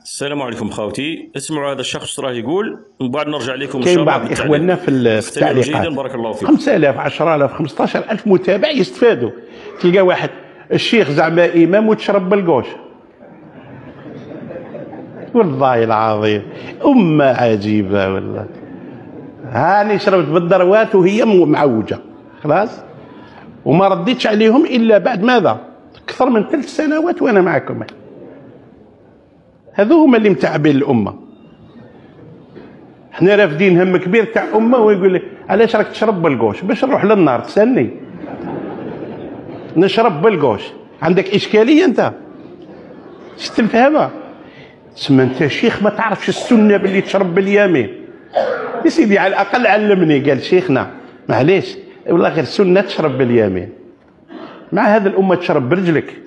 السلام عليكم خاوتي. اسمعوا هذا الشخص راه يقول، ومن بعد نرجع لكم ان شاء كاين الله. بعض اخواننا في التعليقات بارك الله فيك 5000 10000 15000 متابع يستفادوا. تلقى واحد الشيخ زعما امام وتشرب بالكوش، والله العظيم امه عجيبه والله. هاني شربت بالدروات وهي معوجه خلاص، وما رديتش عليهم الا بعد ماذا؟ اكثر من 3 سنوات وانا معكم. هذو هما اللي متعبين الامه. حنا رافدين هم كبير تاع امه، ويقول لي علاش راك تشرب بالكوش؟ باش نروح للنار. تسالني نشرب بالكوش، عندك اشكاليه انت؟ شفت الفهمه؟ تسمى انت شيخ ما تعرفش السنه باللي تشرب باليمين. يا سيدي على الاقل علمني. قال شيخنا معليش والله غير سنه تشرب باليمين، مع هذا الامه تشرب برجلك،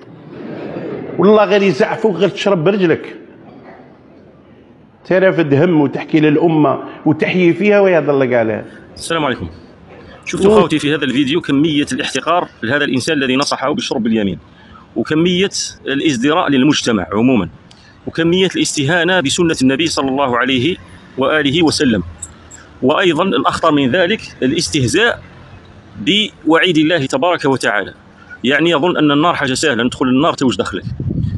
والله غير يزعفوك غير تشرب برجلك. ترافد هم وتحكي للامه وتحيي فيها ويضل قالها. السلام عليكم. شفتوا خوتي في هذا الفيديو كميه الاحتقار لهذا الانسان الذي نصحه بالشرب باليمين، وكميه الازدراء للمجتمع عموما، وكميه الاستهانه بسنه النبي صلى الله عليه واله وسلم، وايضا الاخطر من ذلك الاستهزاء بوعيد الله تبارك وتعالى. يعني يظن ان النار حاجه سهله، ندخل النار توش دخلك.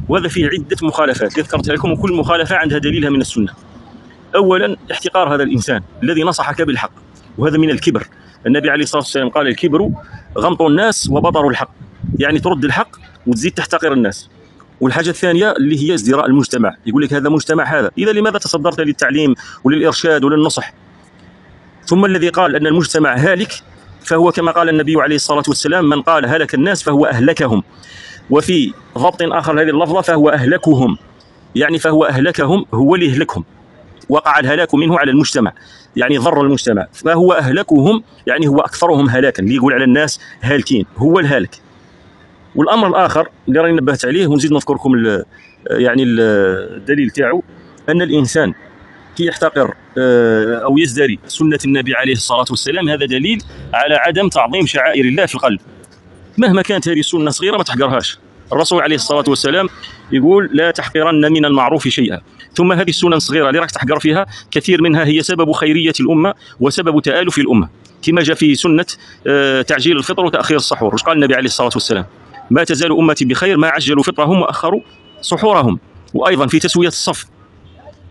وهذا فيه عده مخالفات اللي ذكرتها لكم، وكل مخالفه عندها دليلها من السنه. اولا احتقار هذا الانسان الذي نصحك بالحق، وهذا من الكبر. النبي عليه الصلاه والسلام قال: الكبر غمط الناس وبطر الحق، يعني ترد الحق وتزيد تحتقر الناس. والحاجه الثانيه اللي هي ازدراء المجتمع، يقول لك هذا مجتمع هذا، اذا لماذا تصدرت للتعليم وللارشاد وللنصح؟ ثم الذي قال ان المجتمع هالك، فهو كما قال النبي عليه الصلاه والسلام: من قال هلك الناس فهو اهلكهم. وفي ضبط اخر هذه اللفظه فهو اهلكهم، يعني فهو اهلكهم، هو اللي يهلكهم، وقع الهلاك منه على المجتمع، يعني ضر المجتمع. فهو اهلكهم، يعني هو اكثرهم هلاكا، اللي يقول على الناس هالكين هو الهالك. والامر الاخر اللي راني نبهت عليه ونزيد نذكركم يعني الدليل تاعو، ان الانسان كي يحتقر او يزدري سنه النبي عليه الصلاه والسلام، هذا دليل على عدم تعظيم شعائر الله في القلب. مهما كانت هذه السنه صغيره ما تحقرهاش. الرسول عليه الصلاه والسلام يقول: لا تحقرن من المعروف شيئا. ثم هذه السنن الصغيره اللي راك تحقر فيها كثير منها هي سبب خيريه الامه وسبب تآلف الامه، كما جاء في سنه تعجيل الفطر وتاخير السحور. وش قال النبي عليه الصلاه والسلام؟ ما تزال امتي بخير ما عجلوا فطرهم واخروا سحورهم. وايضا في تسويه الصف: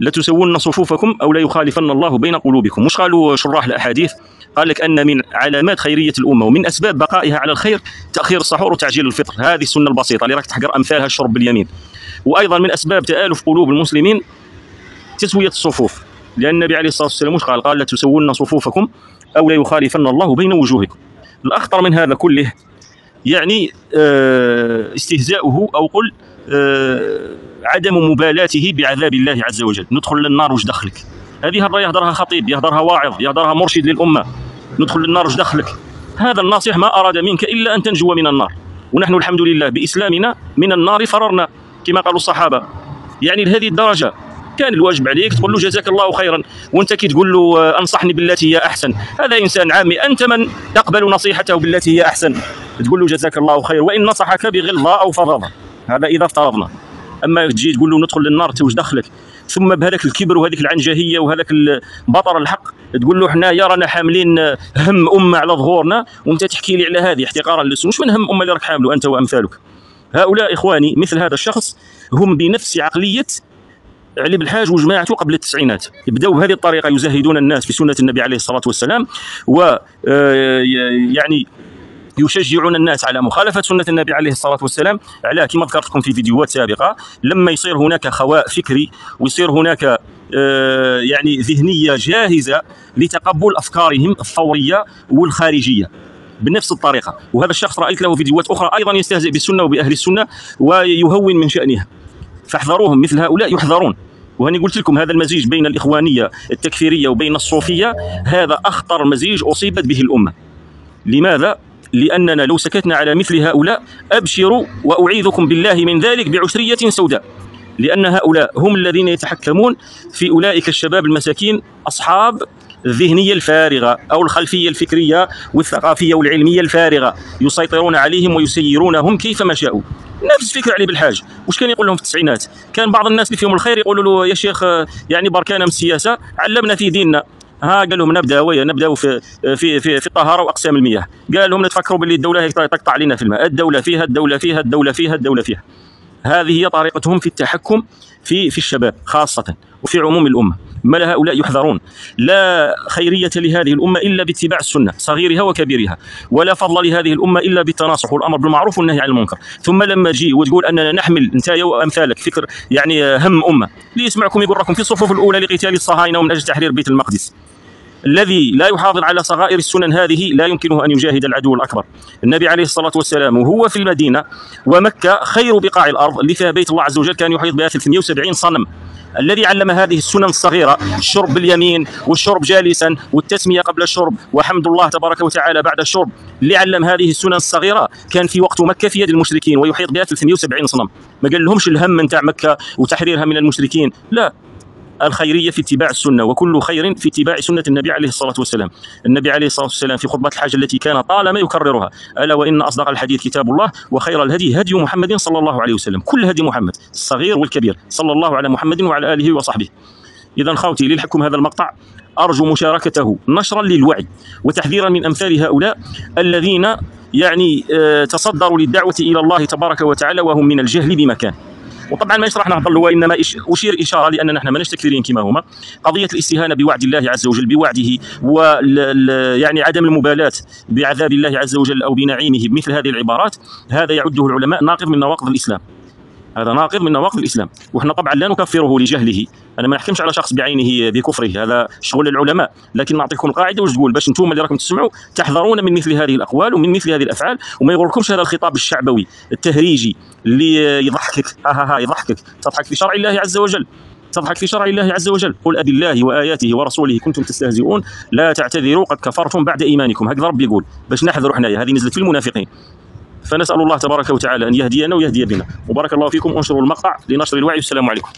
لتسون صفوفكم او لا يخالفن الله بين قلوبكم. مش قالوا شراح الاحاديث؟ قال لك ان من علامات خيريه الامه ومن اسباب بقائها على الخير تاخير السحور وتعجيل الفطر. هذه السنه البسيطه اللي راك تحقر امثالها الشرب باليمين. وايضا من اسباب تآلف قلوب المسلمين تسويه الصفوف، لان النبي عليه الصلاه والسلام مش قال لتسون صفوفكم او لا يخالفن الله بين وجوهكم. الاخطر من هذا كله يعني استهزاؤه، او قل عدم مبالاته بعذاب الله عز وجل. ندخل للنار وش دخلك؟ هذه هضره يهضرها خطيب، يهضرها واعظ، يهضرها مرشد للامه. ندخل للنار وش دخلك؟ هذا الناصح ما اراد منك الا ان تنجو من النار، ونحن الحمد لله باسلامنا من النار فررنا كما قالوا الصحابه. يعني لهذه الدرجه كان الواجب عليك تقول له جزاك الله خيرا، وانت كي تقول له انصحني بالتي هي احسن، هذا انسان عامي، انت من تقبل نصيحته بالتي هي احسن، تقول له جزاك الله خير وان نصحك بغلظه او فظاظه، هذا اذا افترضنا. اما تجي تقول له ندخل للنار توش دخلك، ثم بهذاك الكبر وهذيك العنجهيه وهذاك بطر الحق تقول له حنا يا رانا حاملين هم امه على ظهورنا، وانت تحكي لي على هذه احتقارا للسنه. وش من هم امه اللي راك حامله انت وامثالك؟ هؤلاء اخواني مثل هذا الشخص هم بنفس عقليه علي بالحاج وجماعته قبل التسعينات. يبداوا بهذه الطريقه يزهدون الناس في سنه النبي عليه الصلاه والسلام، و يعني يشجعون الناس على مخالفه سنه النبي عليه الصلاه والسلام، على كما ذكرت لكم في فيديوهات سابقه. لما يصير هناك خواء فكري ويصير هناك يعني ذهنيه جاهزه لتقبل افكارهم الثوريه والخارجيه بنفس الطريقه. وهذا الشخص رايت له فيديوهات اخرى ايضا يستهزئ بالسنه وباهل السنه ويهون من شانها، فاحذروهم. مثل هؤلاء يحذرون. وهني قلت لكم هذا المزيج بين الاخوانيه التكفيريه وبين الصوفيه هذا اخطر مزيج اصيبت به الامه. لماذا؟ لاننا لو سكتنا على مثل هؤلاء ابشروا واعيذكم بالله من ذلك بعشريه سوداء، لان هؤلاء هم الذين يتحكمون في اولئك الشباب المساكين اصحاب الذهنيه الفارغه او الخلفيه الفكريه والثقافيه والعلميه الفارغه، يسيطرون عليهم ويسيرونهم كيفما شاءوا. نفس الفكره علي بالحاج. واش كان يقول لهم في التسعينات؟ كان بعض الناس اللي فيهم الخير يقولوا له يا شيخ يعني بركانا من السياسه علمنا في ديننا. قال لهم نبداو في الطهاره واقسام المياه. قال لهم تفكروا باللي الدوله هيك تقطع علينا في الماء، الدوله فيها الدوله فيها الدوله فيها الدوله فيها. هذه هي طريقتهم في التحكم في الشباب خاصه وفي عموم الامه. ما هؤلاء يحذرون. لا خيرية لهذه الأمة إلا باتباع السنة صغيرها وكبيرها، ولا فضل لهذه الأمة إلا بالتناصح والأمر بالمعروف والنهي عن المنكر. ثم لما تجي وتقول أننا نحمل أنت وأمثالك فكر يعني هم أمة، اللي يسمعكم يقول راكم في الصفوف الأولى لقتال الصهاينة ومن أجل تحرير بيت المقدس. الذي لا يحافظ على صغائر السنن هذه لا يمكنه أن يجاهد العدو الأكبر. النبي عليه الصلاة والسلام وهو في المدينة ومكة خير بقاع الأرض اللي فيها بيت الله عز وجل كان يحيط بها 370 صنم. الذي علم هذه السنن الصغيرة، الشرب باليمين والشرب جالسا والتسمية قبل الشرب وحمد الله تبارك وتعالى بعد الشرب، اللي علم هذه السنن الصغيرة كان في وقت مكة في يد المشركين ويحيط بها 370 صنم. ما قال لهمش الهم نتاع مكة وتحريرها من المشركين، لا، الخيرية في اتباع السنة، وكل خير في اتباع سنة النبي عليه الصلاة والسلام. النبي عليه الصلاة والسلام في خطبة الحاجة التي كان طالما يكررها: ألا وإن أصدق الحديث كتاب الله وخير الهدي هدي محمد صلى الله عليه وسلم. كل هدي محمد الصغير والكبير صلى الله على محمد وعلى آله وصحبه. إذا خوتي للحكم هذا المقطع أرجو مشاركته نشرا للوعي وتحذيرا من أمثال هؤلاء الذين يعني تصدروا للدعوة إلى الله تبارك وتعالى وهم من الجهل بمكان. وطبعا ما راح نهضر له، وانما اشير اشاره لاننا نحن ماناش تكفيريين كما هما. قضيه الاستهانه بوعد الله عز وجل بوعده يعني عدم المبالاه بعذاب الله عز وجل او بنعيمه بمثل هذه العبارات، هذا يعده العلماء ناقض من نواقض الاسلام. هذا ناقض من نواقض الاسلام، وحنا طبعا لا نكفره لجهله. انا ما نحكمش على شخص بعينه بكفره، هذا شغل العلماء، لكن نعطيكم القاعده واش تقول باش انتم اللي راكم تسمعوا تحذرون من مثل هذه الاقوال ومن مثل هذه الافعال، وما يغركمش هذا الخطاب الشعبوي التهريجي اللي يضحكك. يضحكك، تضحك في شرع الله عز وجل، تضحك في شرع الله عز وجل. قل أبي الله وآياته ورسوله كنتم تستهزئون لا تعتذروا قد كفرتم بعد إيمانكم. هكذا ربي يقول باش نحذروا حنايا، هذه نزلت في المنافقين. فنسأل الله تبارك وتعالى أن يهدينا ويهدي بنا. وبارك الله فيكم. انشروا المقطع لنشر الوعي. والسلام عليكم.